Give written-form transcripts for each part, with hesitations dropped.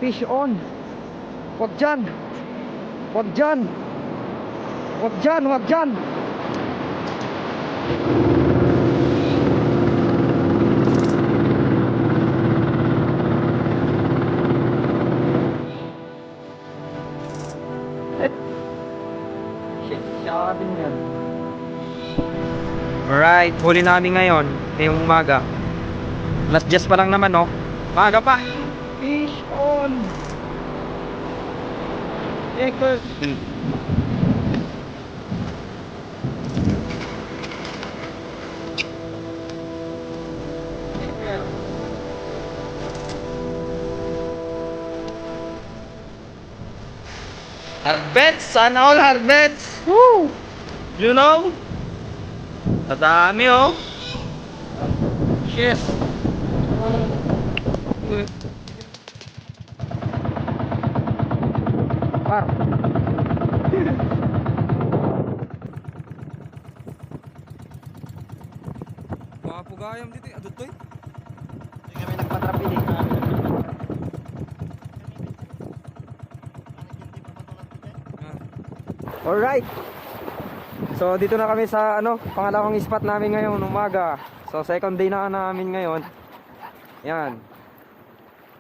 fish on. Wag dyan. Wag dyan. Wag dyan, wag dyan. Shit, siya din yan. Alright, huli namin ngayon. Ngayong umaga. Last just pa lang naman, no? Umaga pa. Fish on. Echo. Harbets, sana all harbets. Woo! You know? Madami oh. Yes. Par. Mga pugayam dito, adot to eh. Hindi kami nagpatrapin eh. Alright. So dito na kami sa pangalawang spot namin ngayon umaga. So second day na namin ngayon. Yan.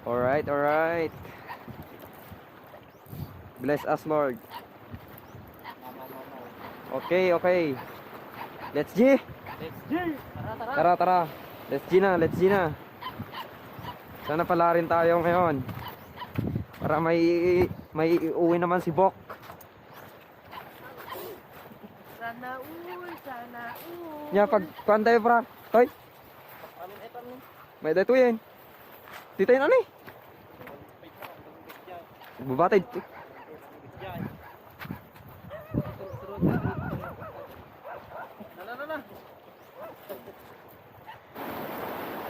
Alright, alright. Bless us Lord. Okay, okay. Let's G. Let's G. Tara, tara. Let's G na, let's G na. Sana pala rin tayo ngayon. Para may uwi naman si Bok. Sana all, sana all. Nya pag kuan tayo pra. Toy. May dito yan. Dito yan ani. Bubatid.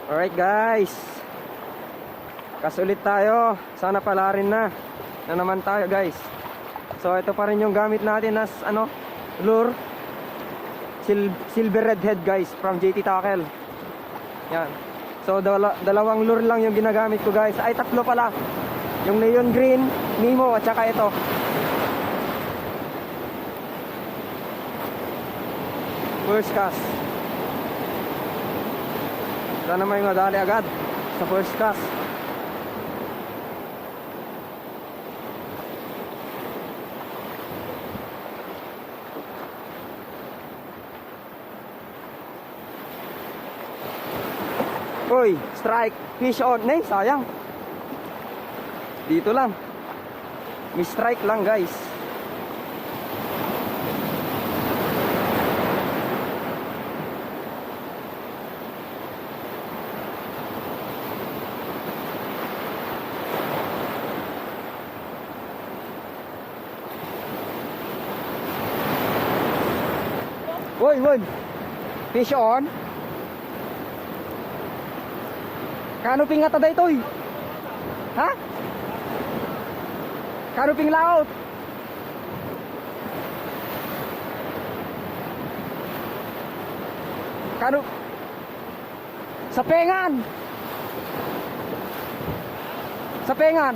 Alright guys. Kasulit tayo. Sana pala rin na naman tayo guys. So ito pa rin yung gamit natin as lure. Silver redhead guys from JT Tackle. Yan. So dalawang lure lang yung ginagamit ko guys. Ay tatlo pala. Yung neon green, Nemo at saka ito. First cast. Wala naman yung madali agad sa first cast. Uy, strike, fish on. Nay, sayang. Dito lang. May strike lang, guys. Uy, uy. Fish on. Kanuping nga taday toy. Ha? Kanuping laot. Sapengan. Sapengan.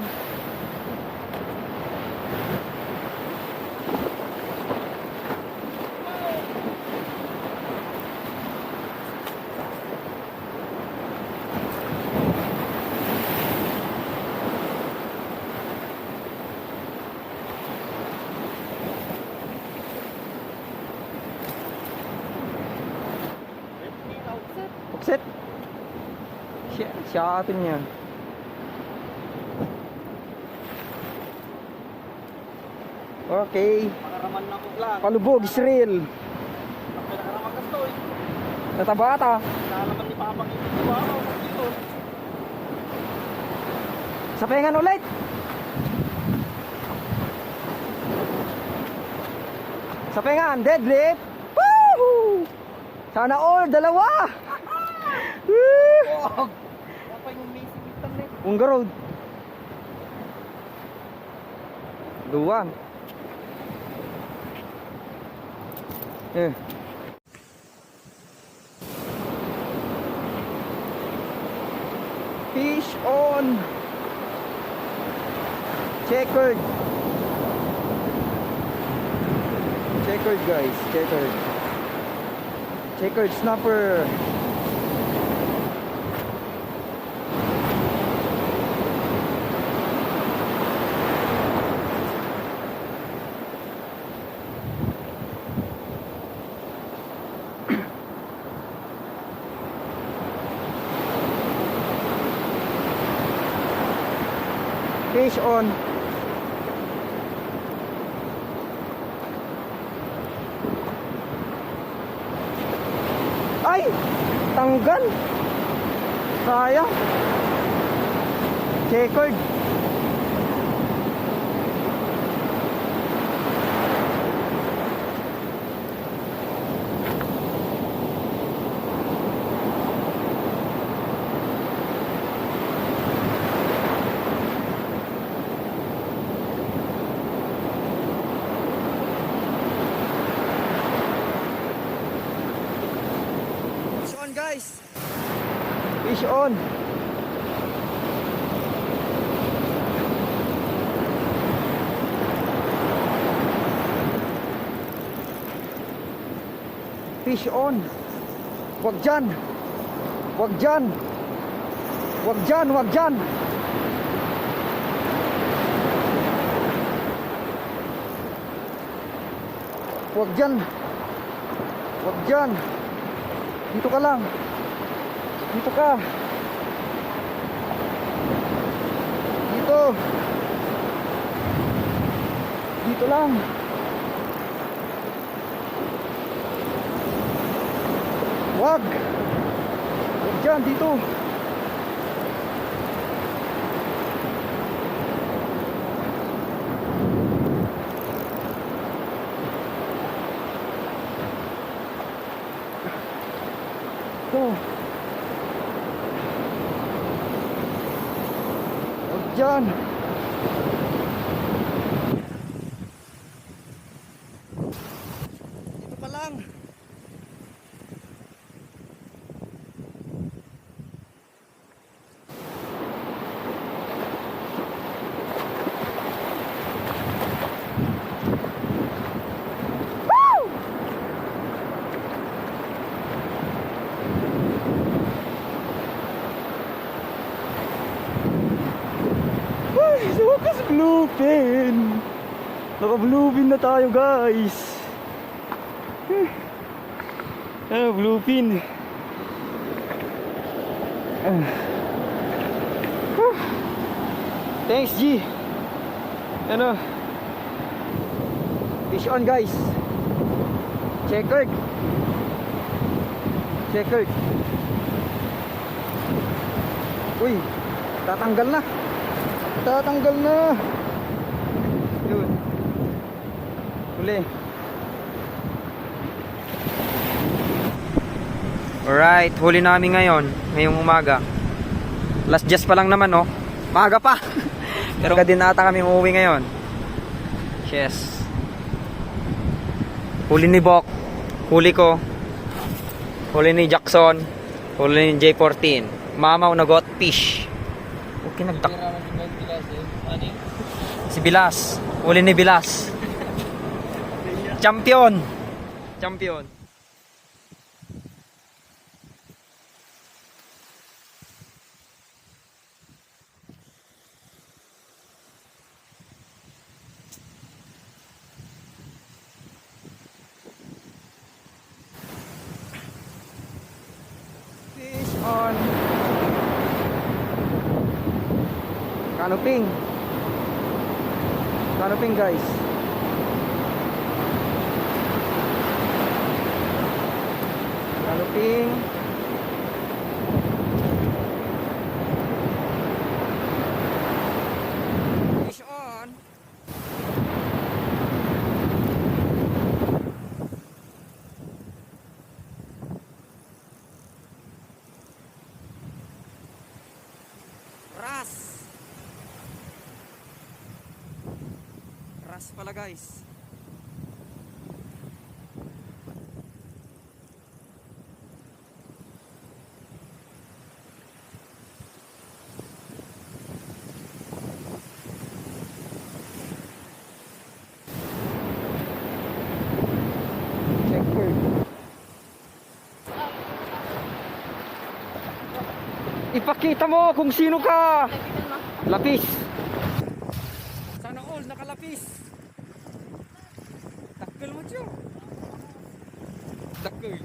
Set. Siya atin yan. Okay. Makaraman na ko lang. Palubog, Israel. Nakaraman ka to eh. Natabata. Nalaman ni Papa ng ito. Dito. Sapengan ulit. Sapengan, deadlift. Woo! Sana all, dalawa. Oh. Apa yung amazing itam na ito? Unga Road. Duwan. Fish on. Checkered. Checkered guys, checkered. Checkered snapper. Fish on. Ay! Tanggal! Sayang! Checkered! Fish on guys! Fish on! Fish on! Wag dyan! Wag dyan! Wag dyan! Wag dyan! Wag dyan! Wag dyan! Dito ka lang! Dito ka! Dito! Dito lang! Wag! Wag dyan! Dito! Ito! Wag dyan! Dito ka lang! Ay, sa wakas bluefin. Naka-bluefin na tayo guys. Bluefin. Thanks G. Ano? Fish on guys. Checkered. Checkered. Uy, tatanggal na. Tatanggal na. Yun. Huli. Alright, huli namin ngayon. Ngayong umaga. Last just pa lang naman, oh. Maaga pa. Pero ka din ata kami uuwi ngayon. Yes. Huli ni Bok. Huli ko. Huli ni Jackson. Huli ni J14. Mamaw na got fish. Okay, nagtak. Si Bilas. Huli ni Bilas. Champion. Champion. Fish on. Canoping. Canoping guys. Canoping. Fish on. Ras. Ras pala guys. Ipakita mo kung sino ka. Lapis. Sana all nakalapis. Takkel mo siya. Takkel.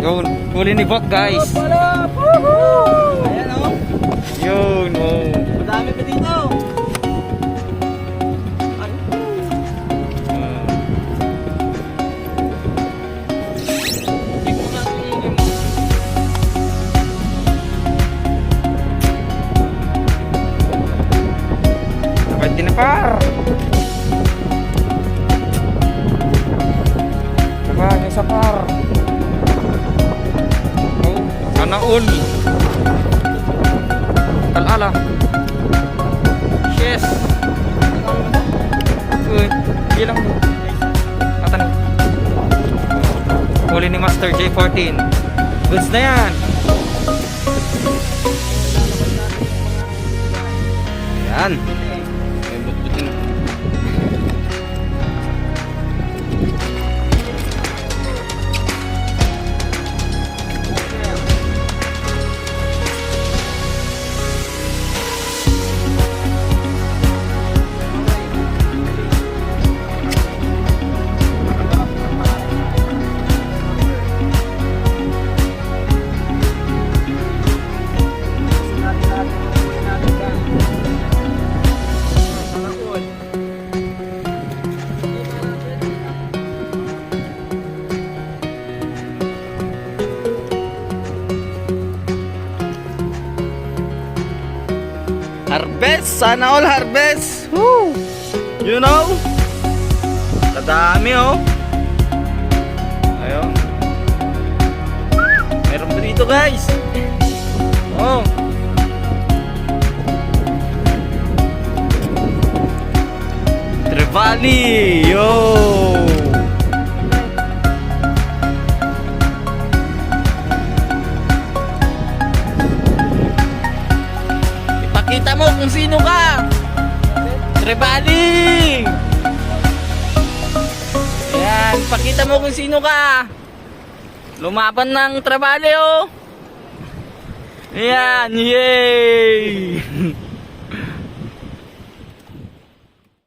Yun, huli ni Bok guys. Ayan o. Yun, oh. Madami pa dito. Dapat tinapar. Diba, yung sa par. Oh, sana all. Talala. Yes. Uy, bilang mo. Atan. Huli ni Master J14. Goods na yan. Yan. May butbutin. Harvest! Sana all harvest! Woo! You know? Kadami oh! Ayun. Meron pa dito guys! Oh! Trevally! Yo! Ipakita mo kung sino ka! Trevally! Ayan, pakita mo kung sino ka! Lumaban ng Trevally oh! Ayan, yay!